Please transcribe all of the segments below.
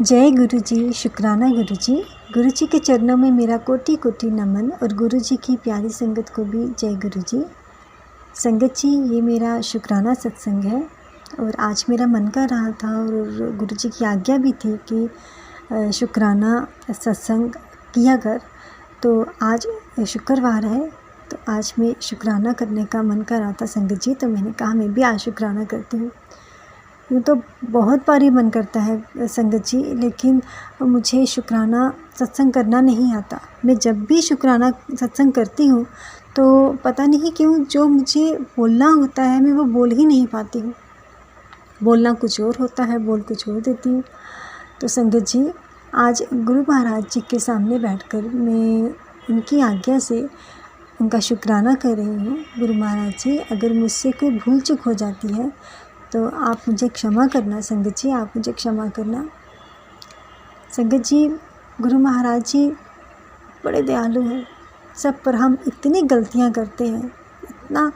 जय गुरु जी, शुक्राना गुरु जी। गुरु जी के चरणों में मेरा कोटि कोटि नमन और गुरु जी की प्यारी संगत को भी जय गुरु जी। संगत जी, ये मेरा शुक्राना सत्संग है और आज मेरा मन कर रहा था और गुरु जी की आज्ञा भी थी कि शुक्राना सत्संग किया कर। तो आज शुक्रवार है तो आज मैं शुक्राना करने का मन कर रहा था संगत जी, तो मैंने कहा मैं भी आज शुक्राना करती हूँ। यूँ तो बहुत बार ही मन करता है संगत जी, लेकिन मुझे शुक्राना सत्संग करना नहीं आता। मैं जब भी शुक्राना सत्संग करती हूँ तो पता नहीं क्यों जो मुझे बोलना होता है मैं वो बोल ही नहीं पाती हूँ। बोलना कुछ और होता है, बोल कुछ और देती हूँ। तो संगत जी, आज गुरु महाराज जी के सामने बैठकर मैं उनकी आज्ञा से उनका शुक्राना कर रही हूँ। गुरु महाराज जी, अगर मुझसे कोई भूल चूक हो जाती है तो आप मुझे क्षमा करना संगत जी, आप मुझे क्षमा करना। संगत जी, गुरु महाराज जी बड़े दयालु हैं। सब पर हम इतनी गलतियां करते हैं, इतना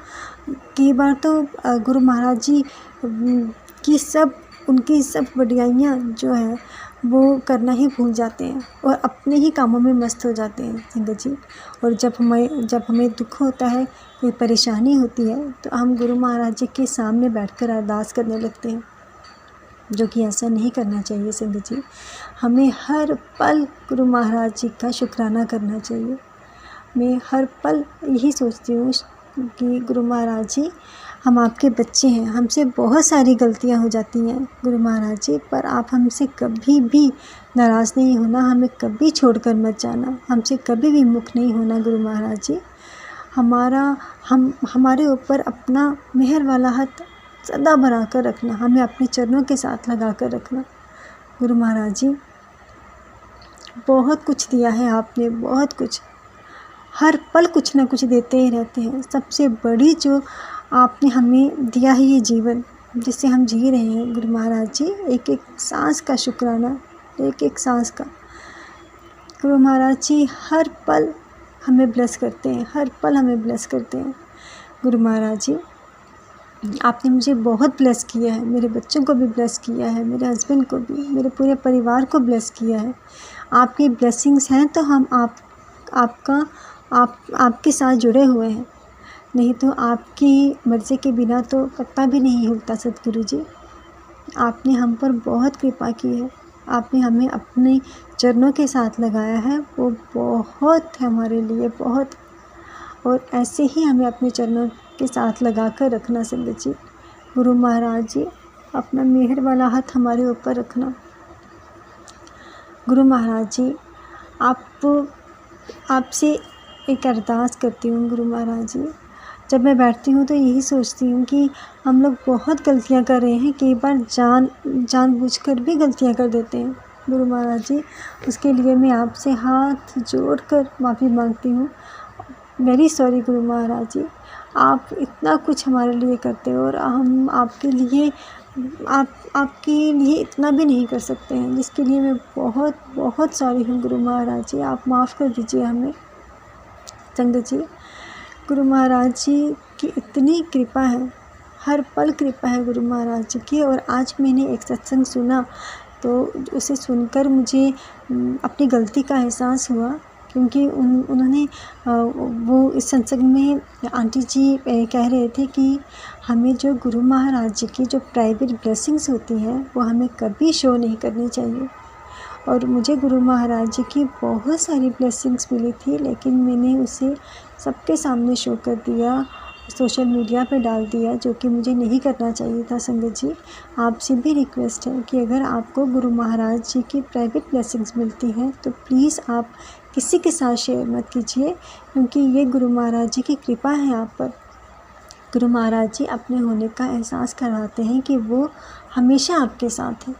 कई बार तो गुरु महाराज जी की उनकी सब बढ़ियाइयाँ जो है वो करना ही भूल जाते हैं और अपने ही कामों में मस्त हो जाते हैं संगत जी। और जब हमें दुख होता है, कोई परेशानी होती है, तो हम गुरु महाराज जी के सामने बैठकर अरदास करने लगते हैं, जो कि ऐसा नहीं करना चाहिए संगत जी। हमें हर पल गुरु महाराज जी का शुक्राना करना चाहिए। मैं हर पल यही सोचती हूँ कि गुरु महाराज जी, हम आपके बच्चे हैं, हमसे बहुत सारी गलतियां हो जाती हैं गुरु महाराज जी, पर आप हमसे कभी भी नाराज़ नहीं होना, हमें कभी छोड़कर मत जाना, हमसे कभी भी मुख नहीं होना गुरु महाराज जी। हमारे ऊपर अपना मेहर वाला हाथ सदा बना कर रखना, हमें अपने चरणों के साथ लगा कर रखना गुरु महाराज जी। बहुत कुछ दिया है आपने, बहुत कुछ, हर पल कुछ ना कुछ देते ही रहते हैं। सबसे बड़ी जो आपने हमें दिया है ये जीवन जिससे हम जी रहे हैं गुरु महाराज जी, एक एक सांस का शुक्राना, एक एक सांस का। गुरु महाराज जी हर पल हमें ब्लेस करते हैं, हर पल हमें ब्लेस करते हैं गुरु महाराज जी। आपने मुझे बहुत ब्लेस किया है, मेरे बच्चों को भी ब्लेस किया है, मेरे हस्बैंड को भी, मेरे पूरे परिवार को ब्लेस किया है। आपकी ब्लेसिंग्स हैं तो हम आपके साथ जुड़े हुए हैं, नहीं तो आपकी मर्ज़ी के बिना तो पत्ता भी नहीं हिलता सतगुरु जी। आपने हम पर बहुत कृपा की है, आपने हमें अपने चरणों के साथ लगाया है, वो बहुत है हमारे लिए, बहुत। और ऐसे ही हमें अपने चरणों के साथ लगा कर रखना संगत जी। गुरु महाराज जी, अपना मेहर वाला हाथ हमारे ऊपर रखना गुरु महाराज जी। आपसे एक अरदास करती हूँ गुरु महाराज जी। जब मैं बैठती हूँ तो यही सोचती हूँ कि हम लोग बहुत गलतियाँ कर रहे हैं, कई बार जानबूझकर भी गलतियाँ कर देते हैं गुरु महाराज जी। उसके लिए मैं आपसे हाथ जोड़कर माफ़ी मांगती हूँ। वेरी सॉरी गुरु महाराज जी। आप इतना कुछ हमारे लिए करते हो और हम आपके लिए इतना भी नहीं कर सकते हैं, जिसके लिए मैं बहुत बहुत सॉरी हूँ गुरु महाराज जी। आप माफ़ कर दीजिए हमें संगत जी। गुरु महाराज जी की इतनी कृपा है, हर पल कृपा है गुरु महाराज जी की। और आज मैंने एक सत्संग सुना तो उसे सुनकर मुझे अपनी गलती का एहसास हुआ, क्योंकि उन्होंने वो इस सत्संग में आंटी जी कह रहे थे कि हमें जो गुरु महाराज जी की जो प्राइवेट ब्लेसिंग्स होती हैं वो हमें कभी शो नहीं करनी चाहिए। और मुझे गुरु महाराज जी की बहुत सारी ब्लेसिंग्स मिली थी, लेकिन मैंने उसे सबके सामने शो कर दिया, सोशल मीडिया पे डाल दिया, जो कि मुझे नहीं करना चाहिए था संगत जी। आपसे भी रिक्वेस्ट है कि अगर आपको गुरु महाराज जी की प्राइवेट ब्लेसिंग्स मिलती हैं तो प्लीज़ आप किसी के साथ शेयर मत कीजिए, क्योंकि ये गुरु महाराज जी की कृपा है आप पर। गुरु महाराज जी अपने होने का एहसास करवाते हैं कि वो हमेशा आपके साथ हैं।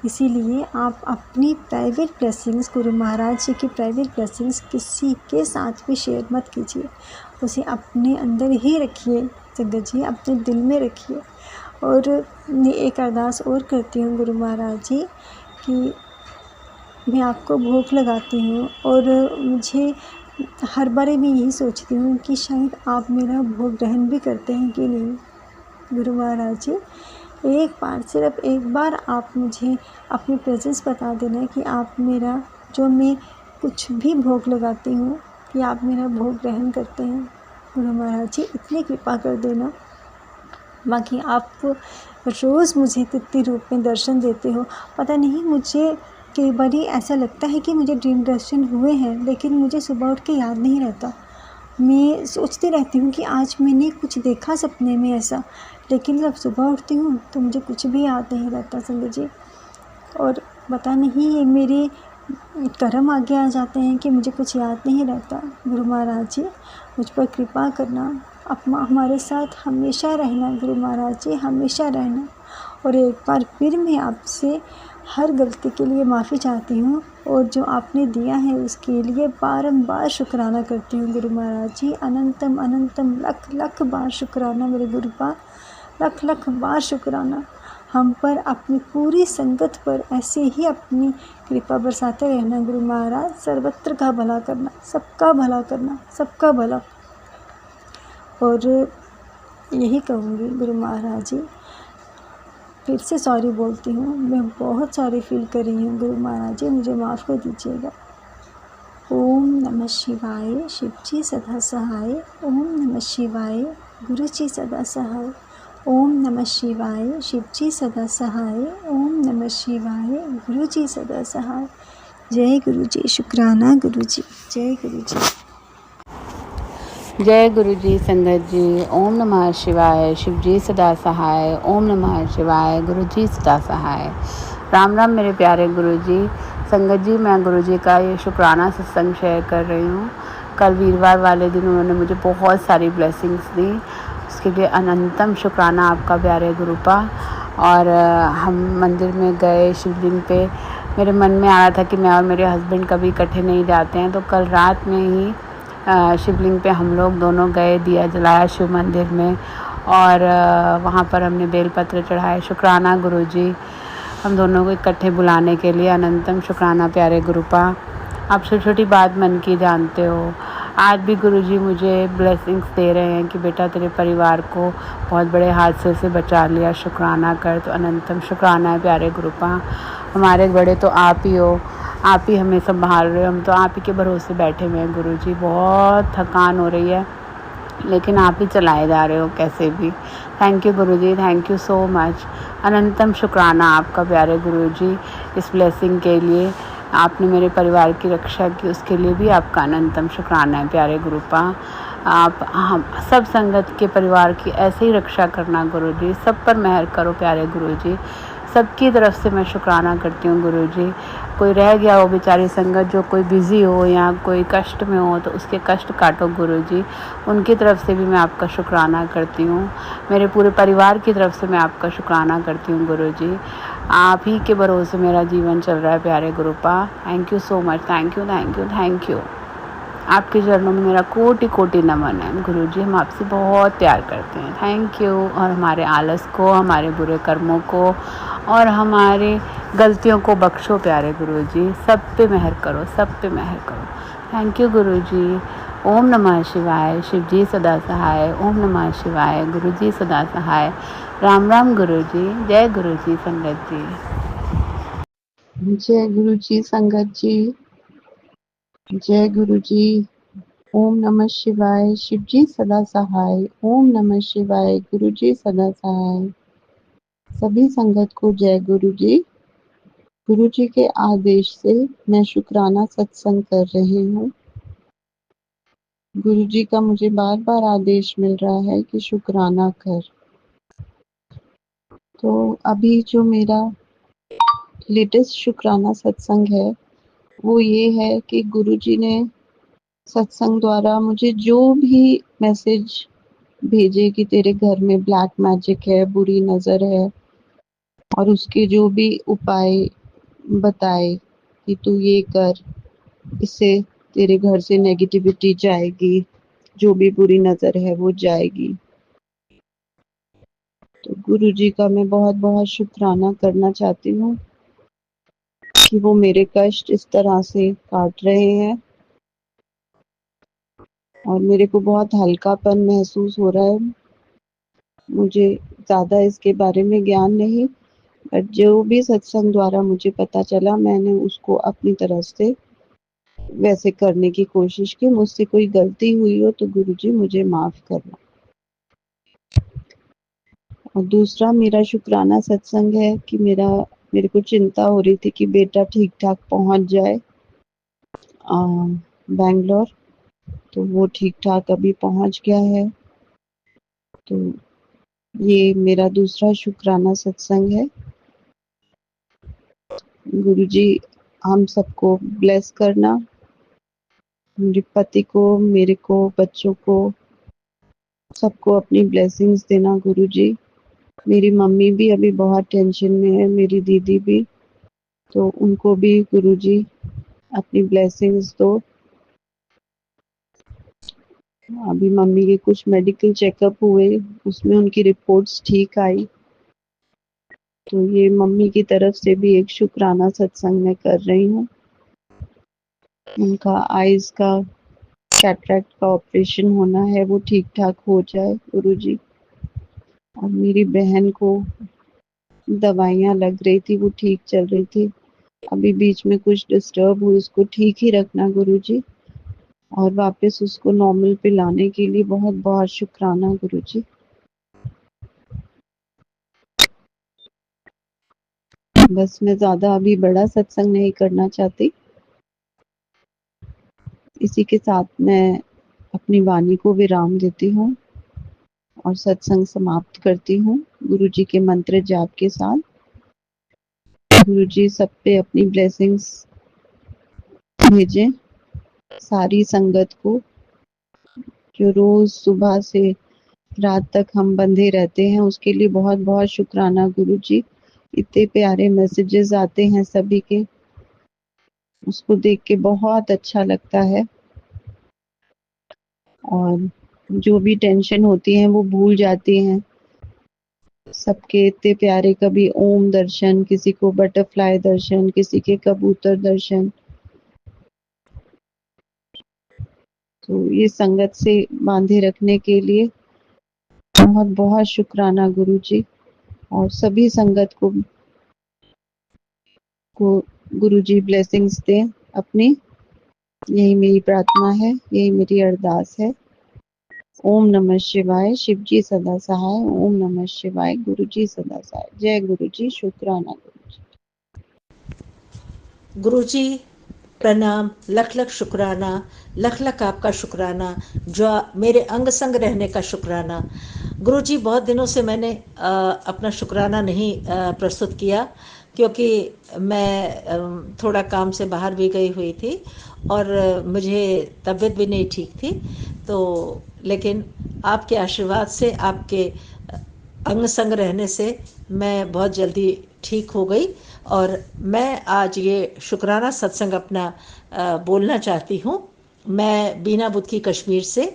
इसीलिए आप अपनी प्राइवेट ब्लेसिंग्स, गुरु महाराज जी की प्राइवेट ब्लेसिंग्स किसी के साथ भी शेयर मत कीजिए, उसे अपने अंदर ही रखिए संगत जी, अपने दिल में रखिए। और मैं एक अरदास और करती हूँ गुरु महाराज जी कि मैं आपको भोग लगाती हूँ और मुझे हर बार मैं यही सोचती हूँ कि शायद आप मेरा भोग ग्रहण भी करते हैं कि नहीं गुरु महाराज जी। एक बार, सिर्फ एक बार आप मुझे अपनी प्रेजेंस बता देना कि आप मेरा, जो मैं कुछ भी भोग लगाती हूँ, कि आप मेरा भोग ग्रहण करते हैं। गुरु महाराज जी इतनी कृपा कर देना। बाकी आप रोज़ मुझे तिथि रूप में दर्शन देते हो। पता नहीं, मुझे कई बार ऐसा लगता है कि मुझे ड्रीम दर्शन हुए हैं, लेकिन मुझे सुबह उठ के याद नहीं रहता। मैं सोचती रहती हूँ कि आज मैंने कुछ देखा सपने में ऐसा, लेकिन जब सुबह उठती हूँ तो मुझे कुछ भी याद नहीं रहता संगत जी। और पता नहीं, ये मेरे कर्म आगे आ जाते हैं कि मुझे कुछ याद नहीं रहता। गुरु महाराज जी मुझ पर कृपा करना, हमारे साथ हमेशा रहना। गुरु महाराज जी हमेशा रहना। और एक बार फिर मैं आपसे हर गलती के लिए माफ़ी चाहती हूँ, और जो आपने दिया है उसके लिए बारंबार शुक्राना करती हूँ। गुरु महाराज जी अनंतम अनंतम लख लख बार शुक्राना मेरे गुरु का, लख लख बार शुक्राना। हम पर, अपनी पूरी संगत पर ऐसे ही अपनी कृपा बरसाते रहना। गुरु महाराज सर्वत्र का भला करना, सबका भला करना, सबका भला। और यही कहूँगी गुरु महाराज जी, फिर से सॉरी बोलती हूँ, मैं बहुत सॉरी फील कर रही हूँ। गुरु महाराज जी मुझे माफ़ कर दीजिएगा। ओम नमः शिवाय, शिव जी सदा सहाय। ओम नमः शिवाय, गुरु जी सदा सहाय। ओम नमः शिवाय, शिव जी सदा सहाय। ओम नमः शिवाय, गुरु जी सदा सहाय। जय गुरु जी, शुक्राना गुरु जी, जय गुरु जी। जय गुरु जी संगत जी। ओम नमः शिवाय, शिव जी सदा सहाय। ओम नमः शिवाय, गुरु जी सदा सहाय। राम राम मेरे प्यारे गुरु जी। संगत जी, मैं गुरु जी का ये शुक्राना सत्संग शेयर कर रही हूँ। कल वीरवार वाले दिन उन्होंने मुझे बहुत सारी ब्लेसिंग्स दी, उसके लिए अनंतम शुक्राना आपका प्यारे गुरु का। और हम मंदिर में गए, शिवलिंग पे मेरे मन में आ रहा था कि मैं और मेरे हस्बैंड कभी इकट्ठे नहीं जाते हैं, तो कल रात में ही शिवलिंग पे हम लोग दोनों गए, दिया जलाया शिव मंदिर में, और वहाँ पर हमने बेलपत्र चढ़ाए। शुक्राना गुरु जी, हम दोनों को इकट्ठे बुलाने के लिए अनंतम शुक्राना प्यारे गुरुपा। आप छोटी छोटी बात मन की जानते हो। आज भी गुरुजी मुझे ब्लेसिंग्स दे रहे हैं कि बेटा तेरे परिवार को बहुत बड़े हादसे से बचा लिया, शुक्राना कर। तो अनंतम शुक्राना है प्यारे गुरुपा। हमारे बड़े तो आप ही हो, आप ही हमें संभाल रहे हो, हम तो आप ही के भरोसे बैठे हुए हैं गुरुजी। बहुत थकान हो रही है, लेकिन आप ही चलाए जा रहे हो कैसे भी। Thank you Guruji, thank you so much. अनंतम शुक्राना आपका प्यारे गुरुजी, इस ब्लेसिंग के लिए। आपने मेरे परिवार की रक्षा की, उसके लिए भी आपका अनंतम शुक्राना है प्यारे गुरुपा। आप हम सब संगत के परिवार की ऐसे ही रक्षा करना गुरुजी, सब पर मेहर करो प्यारे गुरुजी। सबकी तरफ से मैं शुक्राना करती हूँ गुरुजी। कोई रह गया हो बेचारी संगत, जो कोई बिज़ी हो या कोई कष्ट में हो, तो उसके कष्ट काटो गुरुजी। उनकी तरफ से भी मैं आपका शुक्राना करती हूँ। मेरे पूरे परिवार की तरफ से मैं आपका शुक्राना करती हूँ गुरुजी। आप ही के भरोसे मेरा जीवन चल रहा है प्यारे Gurupa. Thank you so much, thank you thank you thank you. आपके चरणों में मेरा कोटि कोटि नमन है गुरुजी। हम आपसे बहुत प्यार करते हैं, थैंक यू। और हमारे आलस को, हमारे बुरे कर्मों को और हमारी गलतियों को बख्शो प्यारे गुरुजी। सब पे मेहर करो, सब पे मेहर करो। थैंक यू गुरुजी। ओम नमः शिवाय, शिव जी सदा सहाय। ओम नमः शिवाय, गुरु जी सदा सहाय। राम राम गुरुजी। जय गुरुजी संगत जी। जय गुरु जी संगत जी। जय गुरु जी। ओम नमः शिवाय, शिव जी सदा सहाय। ओम नमः शिवाय, गुरु जी सदा सहाय। सभी संगत को जय गुरु जी। गुरु जी के आदेश से मैं शुक्राना सत्संग कर रही हूँ। गुरु जी का मुझे बार बार आदेश मिल रहा है कि शुक्राना कर। तो अभी जो मेरा लेटेस्ट शुक्राना सत्संग है वो ये है कि गुरु जी ने सत्संग द्वारा मुझे जो भी मैसेज भेजे कि तेरे घर में ब्लैक मैजिक है, बुरी नजर है, और उसके जो भी उपाय बताए कि तू ये कर, इससे तेरे घर से नेगेटिविटी जाएगी, जो भी बुरी नजर है वो जाएगी। तो गुरु जी का मैं बहुत बहुत शुक्राना करना चाहती हूँ कि वो मेरे कष्ट इस तरह से काट रहे हैं और मेरे को बहुत हल्कापन महसूस हो रहा है। मुझे ज़्यादा इसके बारे में ज्ञान नहीं, बट जो भी सत्संग द्वारा मुझे पता चला मैंने उसको अपनी तरफ से वैसे करने की कोशिश की। मुझसे कोई गलती हुई हो तो गुरुजी मुझे माफ़ करना। और दूसरा मेरा शुक्राना सत्संग है कि मेरे को चिंता हो रही थी कि बेटा ठीक-ठाक पहुँच जाए बैंगलोर, तो वो ठीक-ठाक अभी पहुँच गया है। तो ये मेरा दूसरा शुक्राना सत्संग है। गुरुजी हम सबको ब्लेस करना, मेरे पति को, मेरे को, बच्चों को, सबको अपनी ब्लेसिंग्स देना गुरुजी। मेरी मम्मी भी अभी बहुत टेंशन में है, मेरी दीदी भी, तो उनको भी गुरुजी अपनी ब्लेसिंग्स दो। अभी मम्मी के कुछ मेडिकल चेकअप हुए, उसमें उनकी रिपोर्ट्स ठीक आई, तो ये मम्मी की तरफ से भी एक शुक्राना सत्संग मैं कर रही हूँ। उनका आइज का कैटरेक्ट का ऑपरेशन होना है, वो ठीक ठाक हो जाए गुरुजी। और मेरी बहन को दवाइयाँ लग रही थी, वो ठीक चल रही थी, अभी बीच में कुछ डिस्टर्ब हुई, उसको ठीक ही रखना गुरुजी। और वापस उसको नॉर्मल पे लाने के लिए बहुत बहुत शुक्राना गुरुजी। बस मैं ज़्यादा अभी बड़ा सत्संग नहीं करना चाहती। इसी के साथ मैं अपनी वाणी को विराम देती हूँ और सत्संग समाप्त करती हूँ गुरुजी के मंत्र जाप के साथ। गुरुजी सब पे अपनी ब्लेसिंग्स भेजें, सारी संगत को, जो रोज सुबह से रात तक हम बंधे रहते हैं, उसके लिए बहुत बहुत शुक्राना गुरुजी। इतने प्यारे मैसेजेस आते हैं सभी के, उसको देख के बहुत अच्छा लगता है। और जो भी टेंशन होती है वो भूल जाती हैं। सबके इतने प्यारे, कभी ओम दर्शन, किसी को बटरफ्लाई दर्शन, किसी के कबूतर दर्शन। तो ये संगत से बांधे रखने के लिए बहुत बहुत शुक्राना गुरुजी। और सभी संगत को गुरुजी ब्लेसिंग्स दें अपनी, यही मेरी प्रार्थना है, यही मेरी अरदास है। ओम नमः शिवाय, शिवजी सदा सहाय। ओम नमः शिवाय, गुरुजी सदा सहाय। जय गुरुजी, शुक्राना गुरुजी। गुरुजी प्रणाम, लख लख शुक्राना, लख लख आपका शुक्राना, जो मेरे अंग संग रहने का शुक्राना। गुरुजी बहुत दिनों से मैंने अपना शुक्राना नहीं प्रस्तुत किया, क्योंकि मैं थोड़ा काम से बाहर भी गई हुई थी और मुझे तबीयत भी नहीं ठीक थी। तो लेकिन आपके आशीर्वाद से, आपके अंग संग रहने से मैं बहुत जल्दी ठीक हो गई। और मैं आज ये शुक्राना सत्संग अपना बोलना चाहती हूँ। मैं बीना बुद्ध कश्मीर से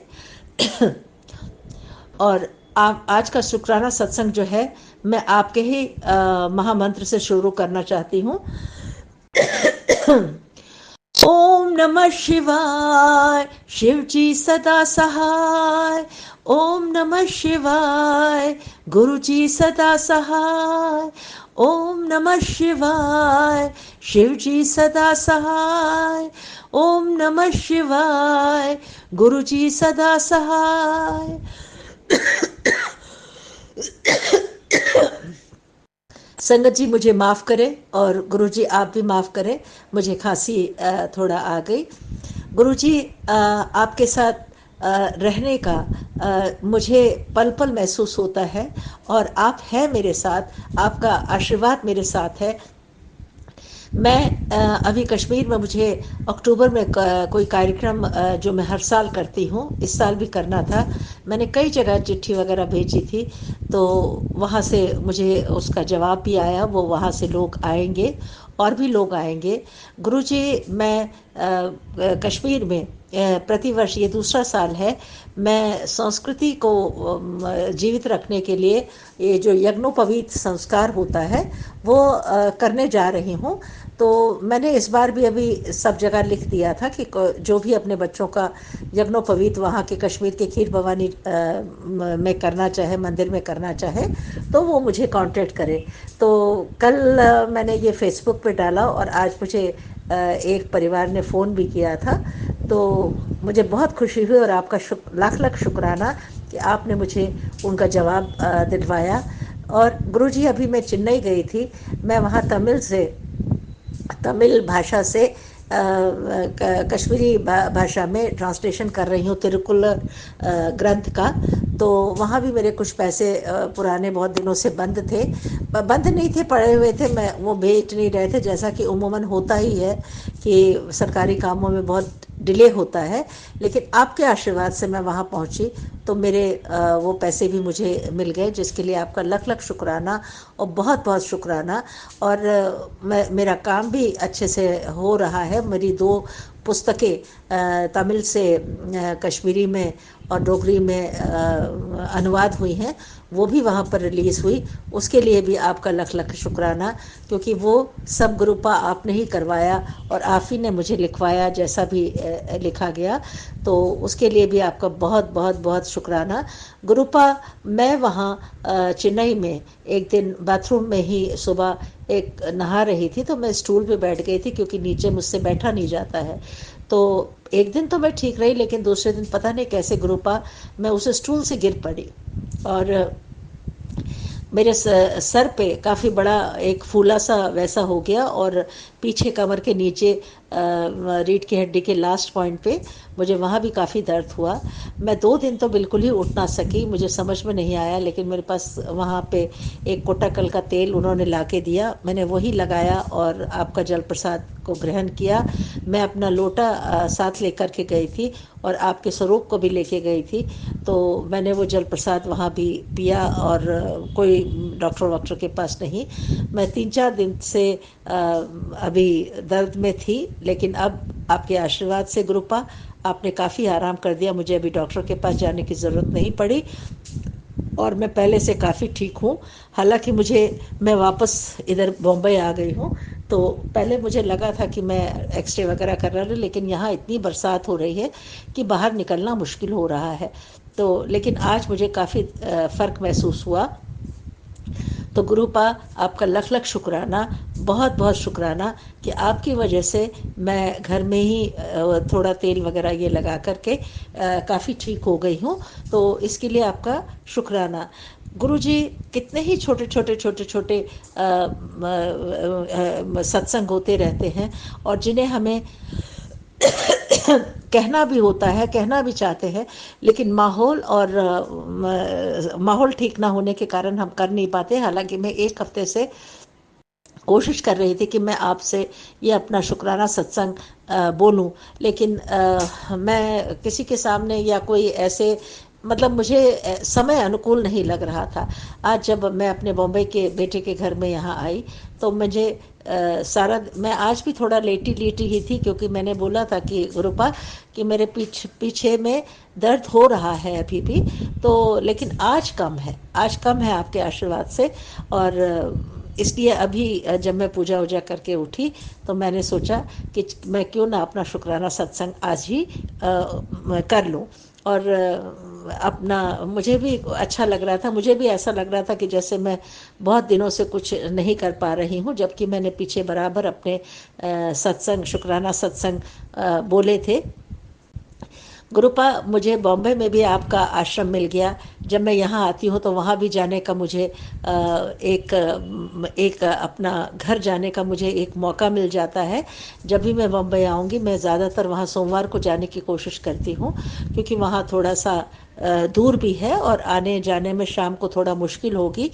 और आज का शुक्राना सत्संग जो है, मैं आपके ही महामंत्र से शुरू करना चाहती हूँ। ओम नमः शिवाय, शिवजी सदा सहाय। ओम नमः शिवाय, गुरुजी सदा सहाय। ओम नमः शिवाय, शिवजी सदा सहाय। ओम नमः शिवाय, गुरुजी सदा सहाय। संगत जी मुझे माफ़ करें और गुरुजी आप भी माफ़ करें, मुझे खांसी थोड़ा आ गई। गुरुजी आपके साथ रहने का मुझे पल पल महसूस होता है, और आप हैं मेरे साथ, आपका आशीर्वाद मेरे साथ है। मैं अभी कश्मीर में, मुझे अक्टूबर में कोई कार्यक्रम जो मैं हर साल करती हूँ, इस साल भी करना था। मैंने कई जगह चिट्ठी वगैरह भेजी थी, तो वहाँ से मुझे उसका जवाब भी आया, वो वहाँ से लोग आएंगे और भी लोग आएंगे। गुरुजी मैं कश्मीर में प्रतिवर्ष, ये दूसरा साल है, मैं संस्कृति को जीवित रखने के लिए ये जो यज्ञोपवीत संस्कार होता है वो करने जा रही हूँ। तो मैंने इस बार भी अभी सब जगह लिख दिया था कि जो भी अपने बच्चों का यज्ञोपवीत वहाँ के कश्मीर के खीर भवानी में करना चाहे, मंदिर में करना चाहे, तो वो मुझे कांटेक्ट करे। तो कल मैंने ये फेसबुक पे डाला और आज मुझे एक परिवार ने फ़ोन भी किया था। तो मुझे बहुत खुशी हुई और आपका लाख लाख शुक्राना कि आपने मुझे उनका जवाब दिलवाया। और गुरुजी, अभी मैं चेन्नई गई थी, मैं वहाँ तमिल भाषा से कश्मीरी भाषा में ट्रांसलेशन कर रही हूँ तिरुकुल्लर ग्रंथ का। तो वहाँ भी मेरे कुछ पैसे पुराने बहुत दिनों से बंद नहीं थे, पड़े हुए थे, मैं वो भेज नहीं रहे थे, जैसा कि उमूमन होता ही है कि सरकारी कामों में बहुत डिले होता है। लेकिन आपके आशीर्वाद से मैं वहाँ पहुँची तो मेरे वो पैसे भी मुझे मिल गए, जिसके लिए आपका लख लख शुक्राना और बहुत बहुत शुक्राना। और मेरा काम भी अच्छे से हो रहा है। मेरी 2 पुस्तकें तमिल से कश्मीरी में और डोगरी में अनुवाद हुई हैं, वो भी वहाँ पर रिलीज़ हुई। उसके लिए भी आपका लख लख शुक्राना, क्योंकि वो सब गुरुपा आपने ही करवाया और आप ही ने मुझे लिखवाया, जैसा भी लिखा गया। तो उसके लिए भी आपका बहुत बहुत बहुत शुक्राना। गुरुपा, मैं वहाँ चेन्नई में एक दिन बाथरूम में ही सुबह एक नहा रही थी, तो मैं स्टूल पे बैठ गई थी क्योंकि नीचे मुझसे बैठा नहीं जाता है। तो एक दिन तो मैं ठीक रही, लेकिन दूसरे दिन पता नहीं कैसे गुरुपा मैं उस स्टूल से गिर पड़ी और मेरे सर पे काफ़ी बड़ा एक फूला सा वैसा हो गया और पीछे कमर के नीचे रीढ़ की हड्डी के लास्ट पॉइंट पे मुझे वहाँ भी काफ़ी दर्द हुआ। मैं 2 दिन तो बिल्कुल ही उठ ना सकी, मुझे समझ में नहीं आया, लेकिन मेरे पास वहाँ पे एक कोटाकल का तेल उन्होंने ला के दिया, मैंने वही लगाया और आपका जल प्रसाद को ग्रहण किया। मैं अपना लोटा साथ लेकर के गई थी और आपके स्वरूप को भी लेके गई थी। तो मैंने वो जल प्रसाद वहाँ भी पिया और कोई डॉक्टर के पास नहीं। मैं 3-4 दिन से अभी दर्द में थी, लेकिन अब आपके आशीर्वाद से गुरुपा आपने काफ़ी आराम कर दिया, मुझे अभी डॉक्टर के पास जाने की ज़रूरत नहीं पड़ी और मैं पहले से काफ़ी ठीक हूँ। हालांकि मैं वापस इधर बॉम्बे आ गई हूँ, तो पहले मुझे लगा था कि मैं एक्सरे वगैरह कर रहा हूँ, लेकिन यहाँ इतनी बरसात हो रही है कि बाहर निकलना मुश्किल हो रहा है। तो लेकिन आज मुझे काफ़ी फ़र्क महसूस हुआ। तो गुरुपा, आपका लख लख शुक्राना, बहुत बहुत शुक्राना कि आपकी वजह से मैं घर में ही थोड़ा तेल वगैरह ये लगा करके काफ़ी ठीक हो गई हूँ। तो इसके लिए आपका शुक्राना। गुरुजी, कितने ही छोटे छोटे छोटे छोटे सत्संग होते रहते हैं और जिन्हें हमें कहना भी होता है, कहना भी चाहते हैं, लेकिन माहौल ठीक ना होने के कारण हम कर नहीं पाते। हालांकि मैं 1 हफ्ते से कोशिश कर रही थी कि मैं आपसे ये अपना शुक्राना सत्संग बोलूं, लेकिन मैं किसी के सामने या कोई ऐसे मतलब मुझे समय अनुकूल नहीं लग रहा था। आज जब मैं अपने बॉम्बे के बेटे के घर में यहाँ आई तो मुझे मैं आज भी थोड़ा लेटी लेटी ही थी, क्योंकि मैंने बोला था कि गुरुपा कि मेरे पीछे में दर्द हो रहा है अभी भी, तो लेकिन आज कम है आपके आशीर्वाद से। और इसलिए अभी जब मैं पूजा वूजा करके उठी तो मैंने सोचा कि मैं क्यों ना अपना शुक्राना सत्संग आज ही कर लूं। और अपना मुझे भी अच्छा लग रहा था, मुझे भी ऐसा लग रहा था कि जैसे मैं बहुत दिनों से कुछ नहीं कर पा रही हूँ, जबकि मैंने पीछे बराबर अपने शुक्राना सत्संग बोले थे। गुरुपा, मुझे बॉम्बे में भी आपका आश्रम मिल गया। जब मैं यहाँ आती हूँ तो वहाँ भी जाने का मुझे एक अपना घर जाने का मुझे एक मौका मिल जाता है। जब भी मैं बॉम्बे आऊँगी मैं ज़्यादातर वहाँ सोमवार को जाने की कोशिश करती हूँ, क्योंकि वहाँ थोड़ा सा दूर भी है और आने जाने में शाम को थोड़ा मुश्किल होगी।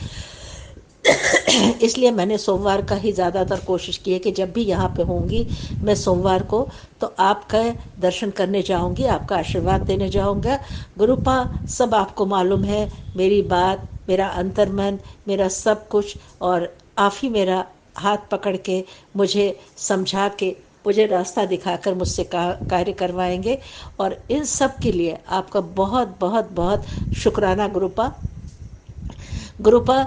इसलिए मैंने सोमवार का ही ज़्यादातर कोशिश की है कि जब भी यहाँ पे होंगी मैं सोमवार को तो आपका दर्शन करने जाऊंगी, आपका आशीर्वाद देने जाऊंगा। गुरुपा, सब आपको मालूम है, मेरी बात, मेरा अंतर्मन, मेरा सब कुछ, और आप ही मेरा हाथ पकड़ के मुझे समझा के मुझे रास्ता दिखाकर मुझसे कार्य करवाएंगे। और इन सब के लिए आपका बहुत बहुत बहुत शुक्राना गुरुपा। गुरुपा,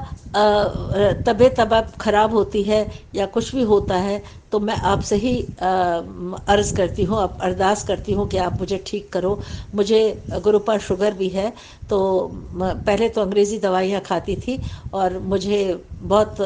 तबीयत अब खराब होती है या कुछ भी होता है तो मैं आपसे ही अर्ज़ करती हूँ, अरदास करती हूँ कि आप मुझे ठीक करो। मुझे गुरुपा शुगर भी है, तो पहले तो अंग्रेज़ी दवाइयाँ खाती थी और मुझे बहुत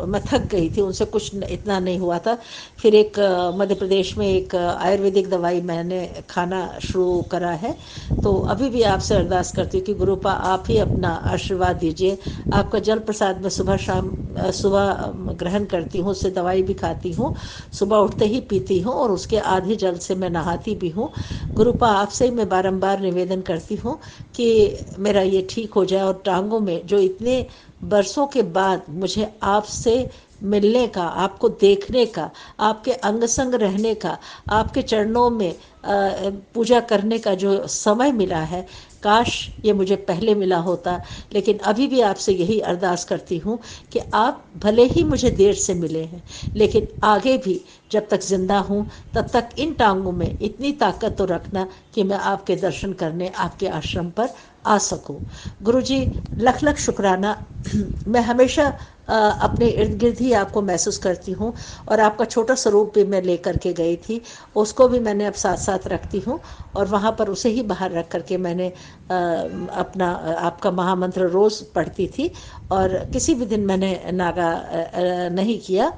मैं थक गई थी, उनसे कुछ इतना नहीं हुआ था। फिर एक मध्य प्रदेश में एक आयुर्वेदिक दवाई मैंने खाना शुरू करा है। तो अभी भी आपसे अरदास करती हूँ कि गुरुपा आप ही अपना आशीर्वाद दीजिए। आपका जल प्रसाद मैं सुबह शाम सुबह ग्रहण करती हूँ, उससे दवाई भी खाती हूँ, सुबह उठते ही पीती हूँ और उसके आधे जल से मैं नहाती भी हूँ। गुरुपा आपसे ही मैं बारंबार निवेदन करती हूँ कि मेरा ये ठीक हो जाए और टांगों में जो इतने बरसों के बाद मुझे आपसे मिलने का, आपको देखने का, आपके अंग संग रहने का, आपके चरणों में पूजा करने का जो समय मिला है, काश ये मुझे पहले मिला होता। लेकिन अभी भी आपसे यही अरदास करती हूँ कि आप भले ही मुझे देर से मिले हैं, लेकिन आगे भी जब तक जिंदा हूँ तब तक इन टांगों में इतनी ताकत तो रखना कि मैं आपके दर्शन करने आपके आश्रम पर आ सकूं। गुरुजी, लख लख शुक्राना। मैं हमेशा अपने इर्द गिर्द ही आपको महसूस करती हूँ और आपका छोटा स्वरूप भी मैं लेकर के गई थी, उसको भी मैंने अब साथ साथ रखती हूँ और वहाँ पर उसे ही बाहर रख करके मैंने अपना आपका महामंत्र रोज़ पढ़ती थी और किसी भी दिन मैंने नागा नहीं किया।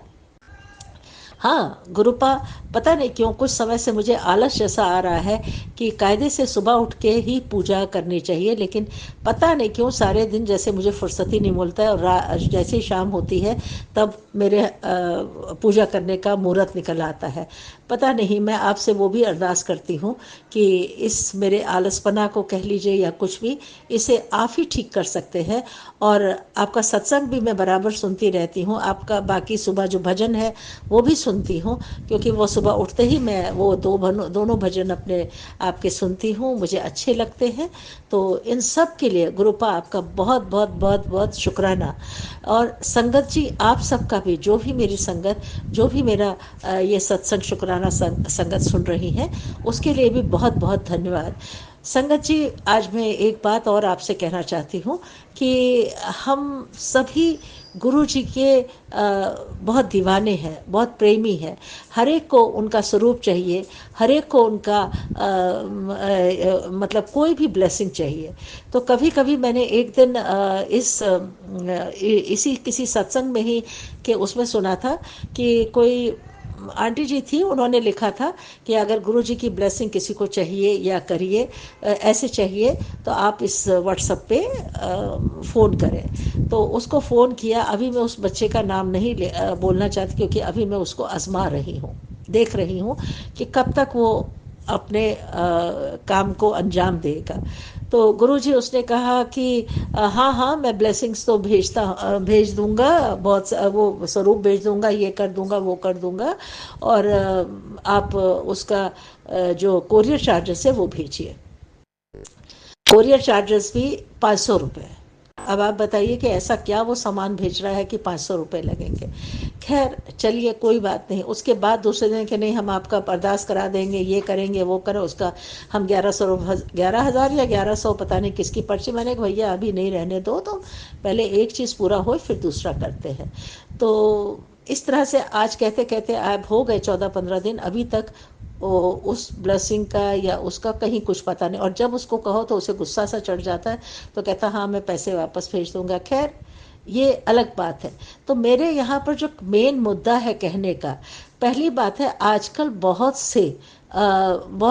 हाँ गुरुपा, पता नहीं क्यों कुछ समय से मुझे आलस जैसा आ रहा है कि कायदे से सुबह उठ के ही पूजा करनी चाहिए, लेकिन पता नहीं क्यों सारे दिन जैसे मुझे फुर्सत ही नहीं मिलता है और जैसे ही शाम होती है तब मेरे पूजा करने का मुहूर्त निकल आता है। पता नहीं, मैं आपसे वो भी अरदास करती हूँ कि इस मेरे आलसपना को कह लीजिए या कुछ भी, इसे आप ही ठीक कर सकते हैं। और आपका सत्संग भी मैं बराबर सुनती रहती हूँ, आपका बाकी सुबह जो भजन है वो भी सुनती हूँ, क्योंकि वो सुबह उठते ही मैं वो दोनों भजन अपने आपके सुनती हूँ, मुझे अच्छे लगते हैं। तो इन सब के लिए गुरुपा आपका बहुत बहुत बहुत बहुत शुक्राना। और संगत जी, आप सबका भी, जो भी मेरी संगत, जो भी मेरा ये सत्संग शुक्राना संगत सुन रही हैं, उसके लिए भी बहुत बहुत धन्यवाद। संगत जी, आज मैं एक बात और आपसे कहना चाहती हूँ कि हम सभी गुरु जी के बहुत दीवाने हैं, बहुत प्रेमी हैं। हर एक को उनका स्वरूप चाहिए, हर एक को उनका मतलब कोई भी ब्लेसिंग चाहिए। तो कभी कभी मैंने एक दिन इसी किसी सत्संग में ही कि उसमें सुना था कि कोई आंटी जी थी, उन्होंने लिखा था कि अगर गुरु जी की ब्लेसिंग किसी को चाहिए या करिए ऐसे चाहिए तो आप इस व्हाट्सएप पे फ़ोन करें। तो उसको फ़ोन किया। अभी मैं उस बच्चे का नाम नहीं बोलना चाहती, क्योंकि अभी मैं उसको आजमा रही हूँ, देख रही हूँ कि कब तक वो अपने काम को अंजाम देगा। तो गुरुजी, उसने कहा कि हाँ हाँ, मैं ब्लेसिंग्स तो भेज दूंगा, वो स्वरूप भेज दूंगा, ये कर दूंगा, वो कर दूंगा, और आप उसका जो कोरियर चार्जेस है वो भेजिए। कोरियर चार्जेस भी 500 रुपये। अब आप बताइए कि ऐसा क्या वो सामान भेज रहा है कि 500 रुपये लगेंगे। खैर चलिए, कोई बात नहीं। उसके बाद दूसरे दिन कि नहीं, हम आपका बर्दाश्त करा देंगे, ये करेंगे, वो करें, उसका हम 11,000 या 1100, पता नहीं किसकी पर्ची। मैंने कहा भैया अभी नहीं, रहने दो, तो पहले एक चीज़ पूरा हो फिर दूसरा करते हैं। तो इस तरह से आज कहते कहते अब हो गए 14-15 दिन, अभी तक उस ब्लेसिंग का या उसका कहीं कुछ पता नहीं। और जब उसको कहो तो उसे गुस्सा सा चढ़ जाता है, तो कहता हाँ मैं पैसे वापस भेज दूंगा। खैर ये अलग बात है। तो मेरे यहाँ पर जो मेन मुद्दा है कहने का, पहली बात है, आजकल बहुत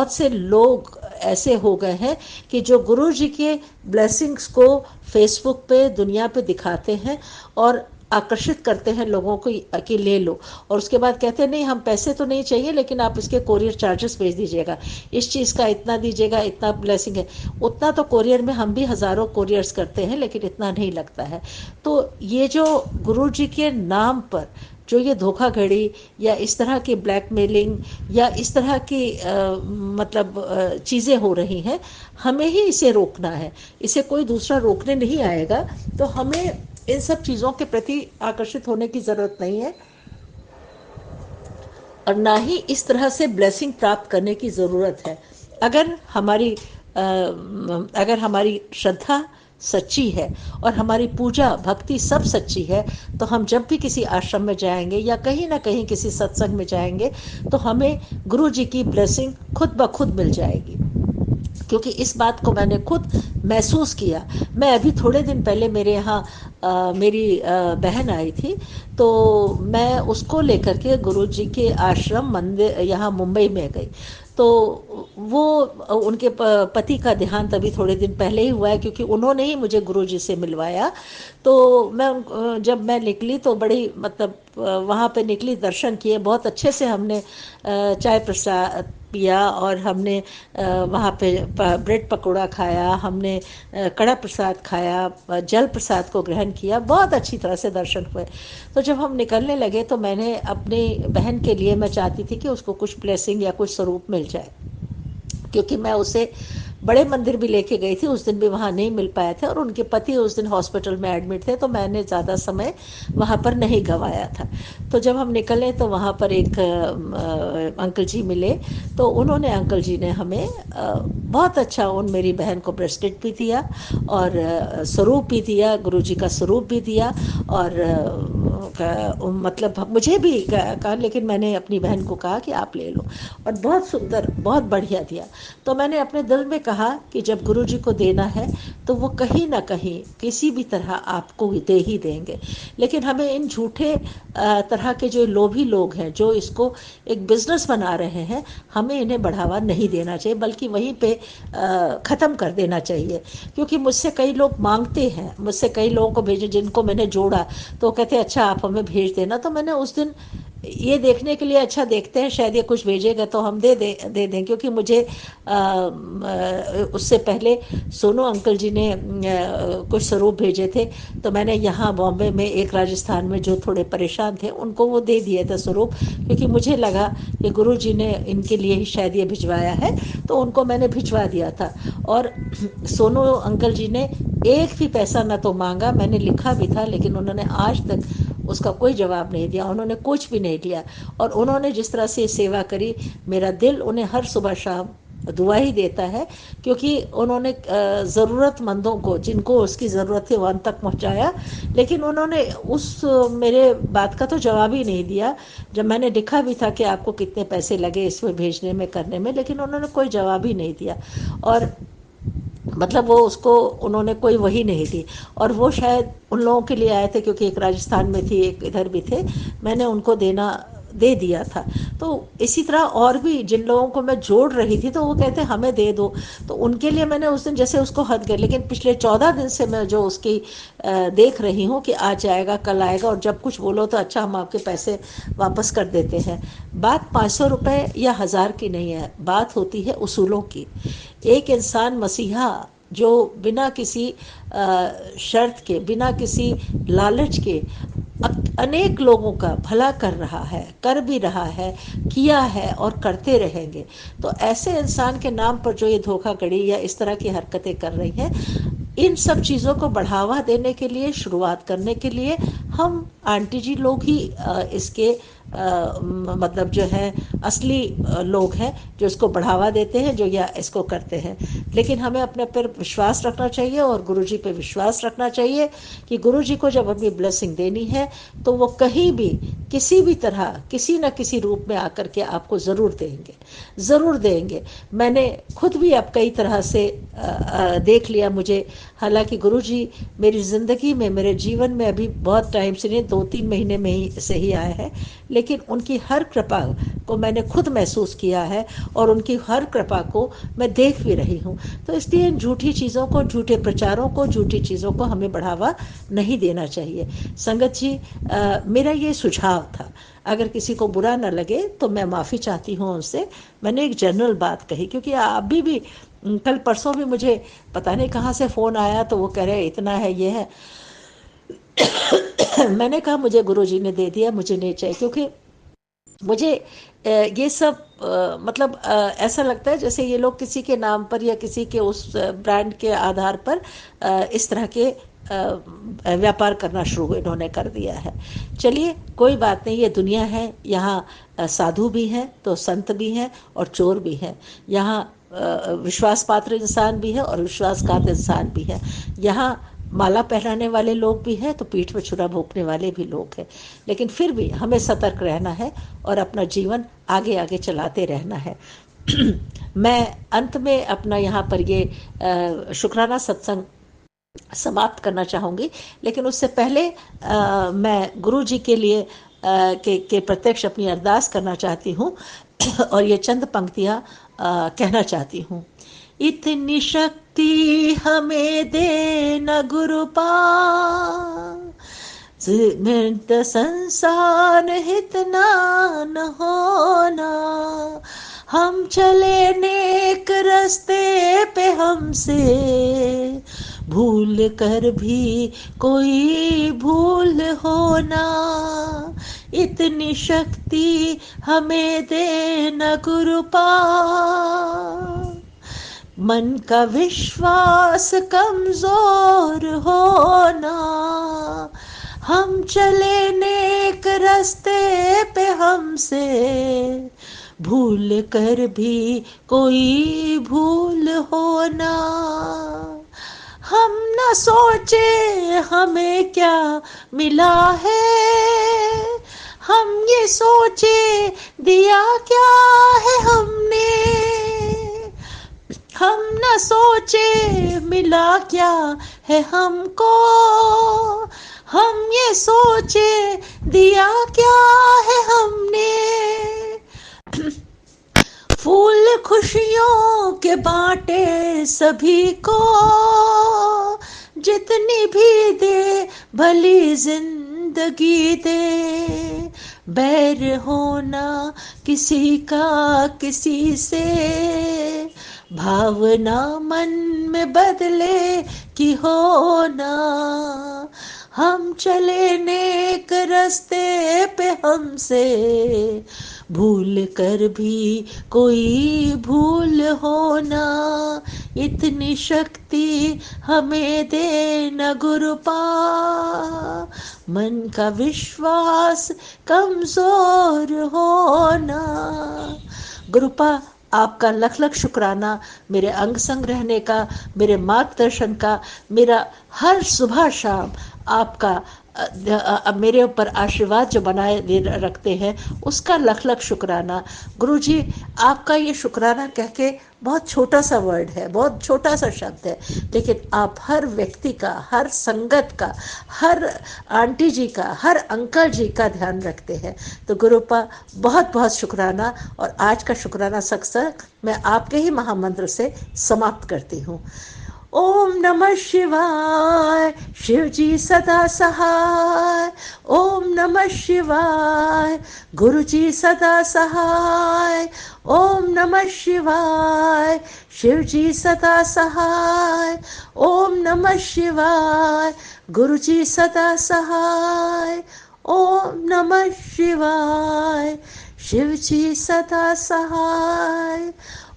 से लोग ऐसे हो गए हैं कि जो गुरु जी के ब्लेसिंग्स को फेसबुक पे दुनिया पे दिखाते हैं और आकर्षित करते हैं लोगों को कि ले लो, और उसके बाद कहते हैं नहीं, हम पैसे तो नहीं चाहिए, लेकिन आप इसके कोरियर चार्जेस भेज दीजिएगा, इस चीज़ का इतना दीजिएगा, इतना ब्लेसिंग है। उतना तो कोरियर में हम भी हज़ारों कोरियर्स करते हैं, लेकिन इतना नहीं लगता है। तो ये जो गुरु जी के नाम पर जो ये धोखाधड़ी या इस तरह की ब्लैकमेलिंग या इस तरह की मतलब चीज़ें हो रही हैं, हमें ही इसे रोकना है। इसे कोई दूसरा रोकने नहीं आएगा। तो हमें इन सब चीज़ों के प्रति आकर्षित होने की ज़रूरत नहीं है। और ना ही इस तरह से ब्लेसिंग प्राप्त करने की ज़रूरत है। अगर हमारी अगर हमारी श्रद्धा सच्ची है और हमारी पूजा भक्ति सब सच्ची है, तो हम जब भी किसी आश्रम में जाएंगे या कहीं ना कहीं किसी सत्संग में जाएंगे, तो हमें गुरु जी की ब्लेसिंग खुद ब खुद मिल जाएगी। क्योंकि इस बात को मैंने खुद महसूस किया। मैं अभी थोड़े दिन पहले मेरे यहाँ मेरी बहन आई थी, तो मैं उसको लेकर के गुरु जी के आश्रम मंदिर यहाँ मुंबई में गई। तो वो उनके पति का देहांत अभी थोड़े दिन पहले ही हुआ है, क्योंकि उन्होंने ही मुझे गुरु जी से मिलवाया। तो जब मैं निकली तो बड़ी मतलब वहाँ पे निकली, दर्शन किए, बहुत अच्छे से हमने चाय प्रसाद पिया और हमने वहाँ पे ब्रेड पकौड़ा खाया, हमने कड़ा प्रसाद खाया, जल प्रसाद को ग्रहण किया, बहुत अच्छी तरह से दर्शन हुए। तो जब हम निकलने लगे तो मैंने अपनी बहन के लिए, मैं चाहती थी कि उसको कुछ ब्लेसिंग या कुछ स्वरूप मिल जाए, क्योंकि मैं उसे बड़े मंदिर भी लेके गई थी, उस दिन भी वहाँ नहीं मिल पाए थे और उनके पति उस दिन हॉस्पिटल में एडमिट थे, तो मैंने ज़्यादा समय वहाँ पर नहीं गंवाया था। तो जब हम निकले तो वहाँ पर एक अंकल जी मिले, तो उन्होंने, अंकल जी ने हमें बहुत अच्छा उन मेरी बहन को ब्रेसलेट भी दिया और स्वरूप भी दिया, गुरु जी का स्वरूप भी दिया। और मतलब मुझे भी कहा, लेकिन मैंने अपनी बहन को कहा कि आप ले लो, और बहुत सुंदर, बहुत बढ़िया दिया। तो मैंने अपने दिल में कहा कि जब गुरु जी को देना है तो वो कहीं ना कहीं किसी भी तरह आपको दे ही देंगे। लेकिन हमें इन झूठे तरह के जो लोभी लोग हैं, जो इसको एक बिजनेस बना रहे हैं, हमें इन्हें बढ़ावा नहीं देना चाहिए, बल्कि वहीं पे ख़त्म कर देना चाहिए। क्योंकि मुझसे कई लोग मांगते हैं, मुझसे कई लोगों को भेजे जिनको मैंने जोड़ा, तो कहते हैं अच्छा आप हमें भेज देना। तो मैंने उस दिन ये देखने के लिए, अच्छा देखते हैं शायद ये कुछ भेजेगा तो हम दे दें, क्योंकि मुझे उससे पहले सोनू अंकल जी ने कुछ स्वरूप भेजे थे, तो मैंने यहाँ बॉम्बे में एक राजस्थान में जो थोड़े परेशान थे उनको वो दे दिए थे स्वरूप, क्योंकि मुझे लगा कि गुरु जी ने इनके लिए ही शायद ये भिजवाया है, तो उनको मैंने भिजवा दिया था। और सोनू अंकल जी ने एक भी पैसा ना तो मांगा, मैंने लिखा भी था, लेकिन उन्होंने आज तक उसका कोई जवाब नहीं दिया, उन्होंने कुछ भी नहीं दिया। और उन्होंने जिस तरह से सेवा करी, मेरा दिल उन्हें हर सुबह शाम दुआ ही देता है, क्योंकि उन्होंने ज़रूरतमंदों को, जिनको उसकी ज़रूरत थी, वहाँ तक पहुँचाया। लेकिन उन्होंने उस मेरे बात का तो जवाब ही नहीं दिया, जब मैंने लिखा भी था कि आपको कितने पैसे लगे इसमें भेजने में, करने में, लेकिन उन्होंने कोई जवाब ही नहीं दिया। और मतलब वो उसको उन्होंने कोई वही नहीं दी। और वो शायद उन लोगों के लिए आए थे, क्योंकि एक राजस्थान में थी, एक इधर भी थे, मैंने उनको दे दिया था। तो इसी तरह और भी जिन लोगों को मैं जोड़ रही थी, तो वो कहते हमें दे दो, तो उनके लिए मैंने उस दिन जैसे उसको हद कर, लेकिन पिछले 14 दिन से मैं जो उसकी देख रही हूँ कि आज जाएगा, कल आएगा, और जब कुछ बोलो तो अच्छा हम आपके पैसे वापस कर देते हैं। बात 500 रुपये या 1000 की नहीं है, बात होती है उसूलों की। एक इंसान मसीहा जो बिना किसी शर्त के, बिना किसी लालच के अनेक लोगों का भला कर रहा है, कर भी रहा है, किया है और करते रहेंगे, तो ऐसे इंसान के नाम पर जो ये धोखाधड़ी या इस तरह की हरकतें कर रही हैं, इन सब चीज़ों को बढ़ावा देने के लिए, शुरुआत करने के लिए हम आंटी जी लोग ही इसके मतलब जो है असली लोग हैं, जो इसको बढ़ावा देते हैं, जो या इसको करते हैं। लेकिन हमें अपने पर विश्वास रखना चाहिए और गुरु जी पे विश्वास रखना चाहिए कि गुरु जी को जब अपनी ब्लेसिंग देनी है, तो वो कहीं भी, किसी भी तरह, किसी न किसी रूप में आकर के आपको ज़रूर देंगे, ज़रूर देंगे। मैंने खुद भी अब कई तरह से देख लिया मुझे। हालांकि गुरु जी मेरी ज़िंदगी में, मेरे जीवन में अभी बहुत टाइम से नहीं, 2-3 महीने में ही से ही आए हैं, लेकिन उनकी हर कृपा को मैंने खुद महसूस किया है और उनकी हर कृपा को मैं देख भी रही हूँ। तो इसलिए इन झूठी चीज़ों को, झूठे प्रचारों को, झूठी चीज़ों को हमें बढ़ावा नहीं देना चाहिए। संगत जी, मेरा ये सुझाव था। अगर किसी को बुरा न लगे तो मैं माफ़ी चाहती हूँ उनसे। मैंने एक जनरल बात कही, क्योंकि अभी भी कल परसों भी मुझे पता नहीं कहाँ से फ़ोन आया, तो वो कह रहे इतना है, ये है। मैंने कहा मुझे गुरुजी ने दे दिया, मुझे नहीं चाहिए, क्योंकि मुझे ये सब मतलब ऐसा लगता है जैसे ये लोग किसी के नाम पर या किसी के उस ब्रांड के आधार पर इस तरह के व्यापार करना शुरू इन्होंने कर दिया है। चलिए कोई बात नहीं, ये दुनिया है, यहाँ साधु भी हैं तो संत भी हैं और चोर भी हैं, यहाँ विश्वास पात्र इंसान भी है और विश्वासघात इंसान भी है, यहाँ माला पहनाने वाले लोग भी हैं तो पीठ पे छुरा भोंकने वाले भी लोग हैं। लेकिन फिर भी हमें सतर्क रहना है और अपना जीवन आगे आगे चलाते रहना है। मैं अंत में अपना यहाँ पर ये शुक्राना सत्संग समाप्त करना चाहूँगी, लेकिन उससे पहले मैं गुरु जी के लिए के प्रत्यक्ष अपनी अरदास करना चाहती हूँ और ये चंद पंक्तियाँ कहना चाहती हूँ। इतनी शक्ति हमें दे न गुरुपा, मृत संसार इतना न होना, हम चले नेक रास्ते पे हमसे भूल कर भी कोई भूल होना, इतनी शक्ति हमें दे न गुरुपा, मन का विश्वास कमजोर होना, हम चले नेक रास्ते पे हमसे भूल कर भी कोई भूल होना, हम न सोचे हमें क्या मिला है, हम ये सोचे दिया क्या है हमने, हम न सोचे मिला क्या है हमको, हम ये सोचे दिया क्या है हमने, फूल खुशियों के बांटे सभी को, जितनी भी दे भली जिंदगी दे, बैर होना किसी का किसी से, भावना मन में बदले की होना, हम चले नेक रास्ते पे हमसे भूल कर भी कोई भूल होना, इतनी शक्ति हमें दे न गुरुपा, मन का विश्वास कमजोर होना। गुरुपा आपका लख लख शुक्राना मेरे अंग संग रहने का, मेरे मार्गदर्शन का, मेरा हर सुबह शाम आपका मेरे ऊपर आशीर्वाद जो बनाए रखते हैं उसका लख लख शुक्राना। गुरुजी आपका ये शुक्राना कह के बहुत छोटा सा वर्ड है, बहुत छोटा सा शब्द है, लेकिन आप हर व्यक्ति का, हर संगत का, हर आंटी जी का, हर अंकल जी का ध्यान रखते हैं। तो गुरुपा बहुत बहुत शुक्राना। और आज का शुक्राना सत्संग मैं आपके ही महामंत्र से समाप्त करती हूँ। ओम नमः शिवाय, शिव जी सदा सहाय। ओम नमः शिवाय, गुरु जी सदा सहाय। ओम नमः शिवाय, शिव जी सदा सहाय। ओम नमः शिवाय, गुरु जी सदा सहाय। ओम नमः शिवाय, शिव जी सदा सहाय।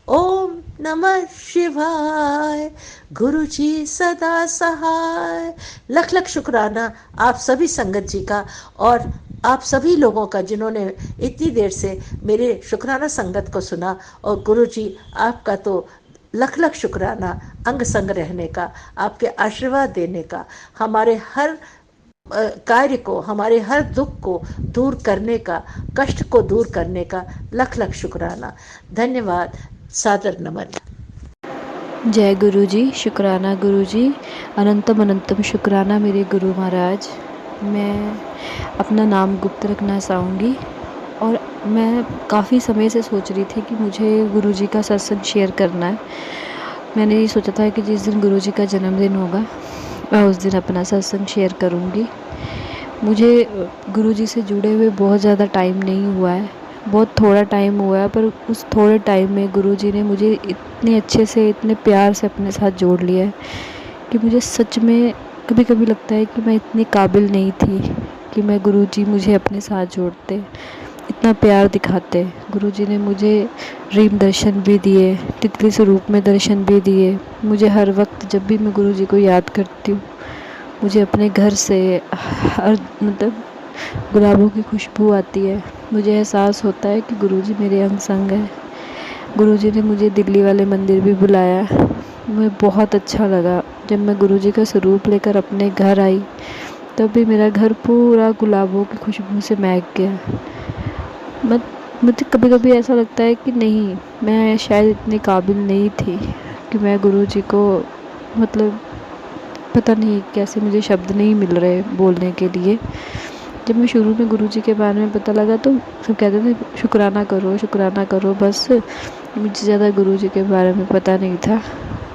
ओम नमः शिवाय, गुरु जी सदा सहाय। लख लख शुक्राना आप सभी संगत जी का और आप सभी लोगों का जिन्होंने इतनी देर से मेरे शुक्राना संगत को सुना। और गुरु जी आपका तो लख लख शुक्राना अंग संग रहने का, आपके आशीर्वाद देने का, हमारे हर कार्य को, हमारे हर दुख को दूर करने का, कष्ट को दूर करने का लख लख शुक्राना। धन्यवाद, सादर नमन। जय गुरु जी। शुक्राना गुरु जी, अनंतम अनंतम शुक्राना मेरे गुरु महाराज। मैं अपना नाम गुप्त रखना चाहूँगी और मैं काफ़ी समय से सोच रही थी कि मुझे गुरु जी का सत्संग शेयर करना है। मैंने ये सोचा था कि जिस दिन गुरु जी का जन्मदिन होगा मैं उस दिन अपना सत्संग शेयर करूँगी। मुझे गुरु जी से जुड़े हुए बहुत ज़्यादा टाइम नहीं हुआ है, बहुत थोड़ा टाइम हुआ है, पर उस थोड़े टाइम में गुरुजी ने मुझे इतने अच्छे से, इतने प्यार से अपने साथ जोड़ लिया है कि मुझे सच में कभी कभी लगता है कि मैं इतनी काबिल नहीं थी कि मैं गुरुजी मुझे अपने साथ जोड़ते, इतना प्यार दिखाते। गुरुजी ने मुझे ड्रीम दर्शन भी दिए, तितली स्वरूप में दर्शन भी दिए। मुझे हर वक्त जब भी मैं गुरुजी को याद करती हूँ मुझे अपने घर से हर मतलब गुलाबों की खुशबू आती है। मुझे एहसास होता है कि गुरुजी मेरे अंग संग है। गुरुजी ने मुझे दिल्ली वाले मंदिर भी बुलाया। मुझे बहुत अच्छा लगा जब मैं गुरुजी का स्वरूप लेकर अपने घर आई, तब भी मेरा घर पूरा गुलाबों की खुशबू से महक गया। मुझे कभी कभी ऐसा लगता है कि नहीं, मैं शायद इतनी काबिल नहीं थी कि मैं गुरुजी को मतलब पता नहीं कैसे मुझे शब्द नहीं मिल रहे बोलने के लिए। जब मैं शुरू में गुरुजी के बारे में पता लगा तो सब कहते थे शुक्राना करो शुक्राना करो, बस मुझे ज़्यादा गुरुजी के बारे में पता नहीं था।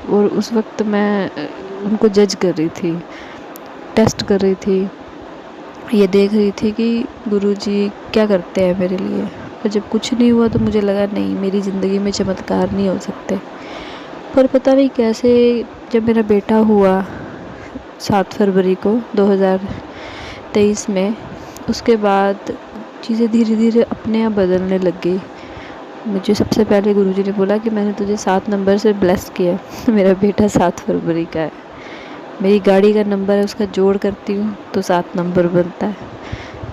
और उस वक्त मैं उनको जज कर रही थी, टेस्ट कर रही थी, ये देख रही थी कि गुरुजी क्या करते हैं मेरे लिए। पर जब कुछ नहीं हुआ तो मुझे लगा नहीं, मेरी ज़िंदगी में चमत्कार नहीं हो सकते। पर पता नहीं कैसे जब मेरा बेटा हुआ 7 फरवरी को 2023 में, उसके बाद चीज़ें धीरे धीरे अपने आप बदलने लग गई। मुझे सबसे पहले गुरुजी ने बोला कि मैंने तुझे 7 नंबर से ब्लेस किया। मेरा बेटा 7 फरवरी का है। मेरी गाड़ी का नंबर है, उसका जोड़ करती हूँ तो 7 नंबर बनता है।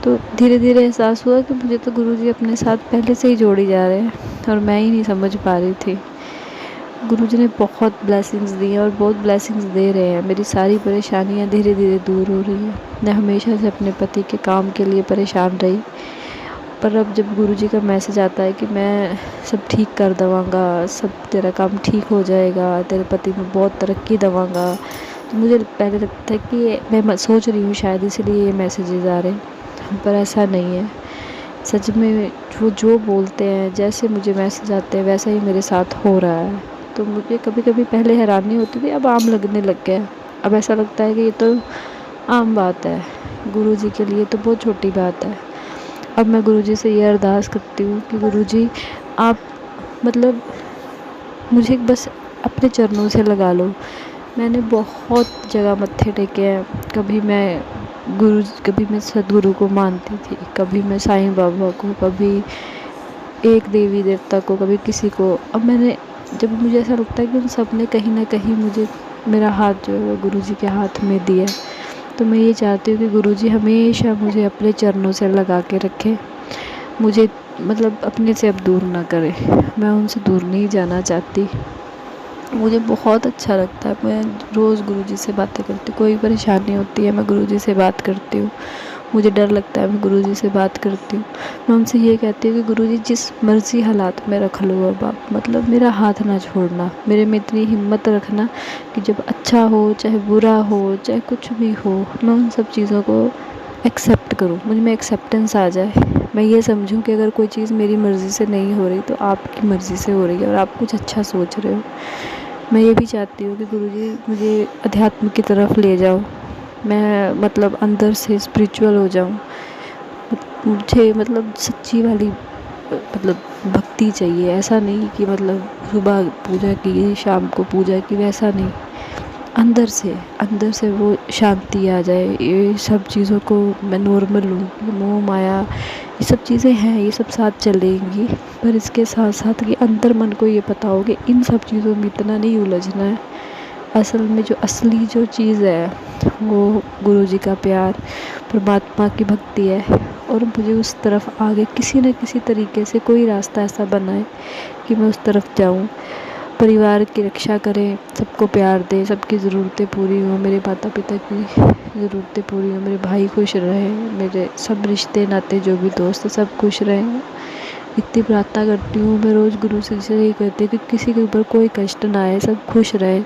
तो धीरे धीरे एहसास हुआ कि मुझे तो गुरुजी अपने साथ पहले से ही जोड़ी जा रहे हैं और मैं ही नहीं समझ पा रही थी। गुरुजी ने बहुत ब्लेसिंग्स दी हैं और बहुत ब्लेसिंग्स दे रहे हैं। मेरी सारी परेशानियाँ धीरे धीरे दूर हो रही हैं। मैं हमेशा से अपने पति के काम के लिए परेशान रही, पर अब जब गुरुजी का मैसेज आता है कि मैं सब ठीक कर दवांगा, सब तेरा काम ठीक हो जाएगा, तेरे पति में बहुत तरक्की दवांगा, तो मुझे पहले लगता है कि मैं सोच रही हूँ शायद इसलिए ये मैसेजेस आ रहे हैं, पर ऐसा नहीं है। सच में वो जो बोलते हैं, जैसे मुझे मैसेज आते हैं वैसा ही मेरे साथ हो रहा है। तो मुझे कभी कभी पहले हैरानी होती थी, अब आम लगने लग गया। अब ऐसा लगता है कि ये तो आम बात है, गुरुजी के लिए तो बहुत छोटी बात है। अब मैं गुरुजी से ये अरदास करती हूँ कि गुरुजी आप मतलब मुझे बस अपने चरणों से लगा लो। मैंने बहुत जगह मत्थे टेके हैं। कभी मैं सदगुरु को मानती थी, कभी मैं साईं बाबा को, कभी एक देवी देवता को, कभी किसी को। अब जब मुझे ऐसा लगता है कि उन सब ने कहीं ना कहीं मुझे मेरा हाथ जो है वो गुरुजी के हाथ में दिया, तो मैं ये चाहती हूँ कि गुरुजी हमेशा मुझे अपने चरणों से लगा के रखें। मुझे मतलब अपने से अब दूर ना करे। मैं उनसे दूर नहीं जाना चाहती। मुझे बहुत अच्छा लगता है। मैं रोज़ गुरुजी से बातें करती हूँ। कोई परेशानी होती है मैं गुरुजी से बात करती हूँ। मुझे डर लगता है मैं गुरुजी से बात करती हूँ। मैं उनसे ये कहती हूँ कि गुरुजी जिस मर्ज़ी हालात में रख लो, अब आप मतलब मेरा हाथ ना छोड़ना, मेरे में इतनी हिम्मत रखना कि जब अच्छा हो चाहे बुरा हो चाहे कुछ भी हो, मैं उन सब चीज़ों को एक्सेप्ट करूँ। मुझ में एक्सेप्टेंस आ जाए। मैं ये समझूँ कि अगर कोई चीज़ मेरी मर्ज़ी से नहीं हो रही तो आपकी मर्ज़ी से हो रही है और आप कुछ अच्छा सोच रहे हो। मैं ये भी चाहती हूँ कि गुरुजी मुझे अध्यात्म की तरफ ले जाओ। मैं मतलब अंदर से स्पिरिचुअल हो जाऊँ। मुझे मतलब सच्ची वाली मतलब भक्ति चाहिए। ऐसा नहीं कि मतलब सुबह पूजा की शाम को पूजा की, वैसा नहीं। अंदर से वो शांति आ जाए। ये सब चीज़ों को मैं नॉर्मल लूँ। मोह माया ये सब चीज़ें हैं, ये सब साथ चलेंगी, पर इसके साथ साथ कि अंतर मन को ये पता हो कि इन सब चीज़ों में इतना नहीं उलझना है। असल में जो असली जो चीज़ है वो गुरुजी का प्यार, परमात्मा की भक्ति है। और मुझे उस तरफ आगे किसी न किसी तरीके से कोई रास्ता ऐसा बनाए कि मैं उस तरफ जाऊं। परिवार की रक्षा करें, सबको प्यार दें, सबकी ज़रूरतें पूरी हों, मेरे माता पिता की ज़रूरतें पूरी हों, मेरे भाई खुश रहें, मेरे सब रिश्ते नाते जो भी दोस्त हैं सब खुश रहें। इतनी प्रार्थना करती हूँ मैं रोज़ गुरु से यही कहती हूँ कि किसी के ऊपर कोई कष्ट ना आए, सब खुश रहे।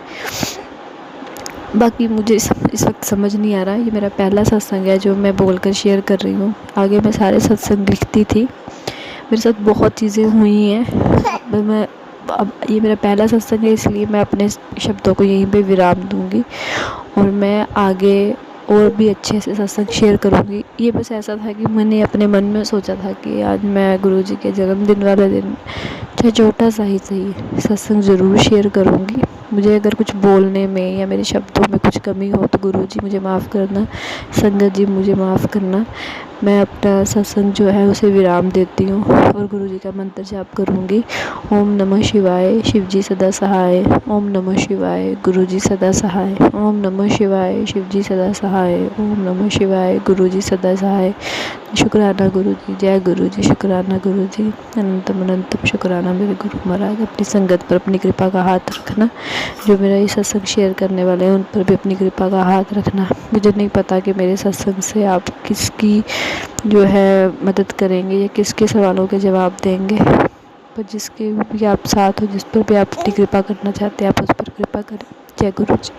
बाकी मुझे इस वक्त समझ नहीं आ रहा। ये मेरा पहला सत्संग है जो मैं बोलकर शेयर कर रही हूँ। आगे मैं सारे सत्संग लिखती थी, मेरे साथ बहुत चीज़ें हुई हैं। अब ये मेरा पहला सत्संग है, इसलिए मैं अपने शब्दों को यहीं पे विराम दूंगी और मैं आगे और भी अच्छे से सत्संग शेयर करूँगी। ये बस ऐसा था कि मैंने अपने मन में सोचा था कि आज मैं गुरुजी के जन्मदिन वाले दिन चाहे छोटा सा ही सही सत्संग ज़रूर शेयर करूँगी। मुझे अगर कुछ बोलने में या मेरे शब्दों में कुछ कमी हो तो गुरुजी मुझे माफ़ करना, संगत जी मुझे माफ़ करना। मैं अपना सत्संग जो है उसे विराम देती हूँ और गुरु जी का मंत्र जाप करूँगी। ओम नमः शिवाय, शिव जी सदा सहाय। ओम नमः शिवाय, गुरु जी सदा सहाय। ओम नमः शिवाय, शिव जी सदा सहाय। ओम नमः शिवाय, गुरु जी सदा सहाय। शुक्राना गुरु जी, जय गुरु जी, शुक्राना गुरु जी, अनंतम अनंतम शुक्राना मेरे गुरु महाराज। अपनी संगत पर अपनी कृपा का हाथ रखना, जो मेरा ये सत्संग शेयर करने वाले हैं उन पर भी अपनी कृपा का हाथ रखना। मुझे नहीं पता कि मेरे सत्संग से आप किसकी जो है मदद करेंगे या किसके सवालों के जवाब देंगे, पर जिसके भी आप साथ हो, जिस पर भी आप अपनी कृपा करना चाहते हैं, आप उस पर कृपा करें। जय गुरु जी।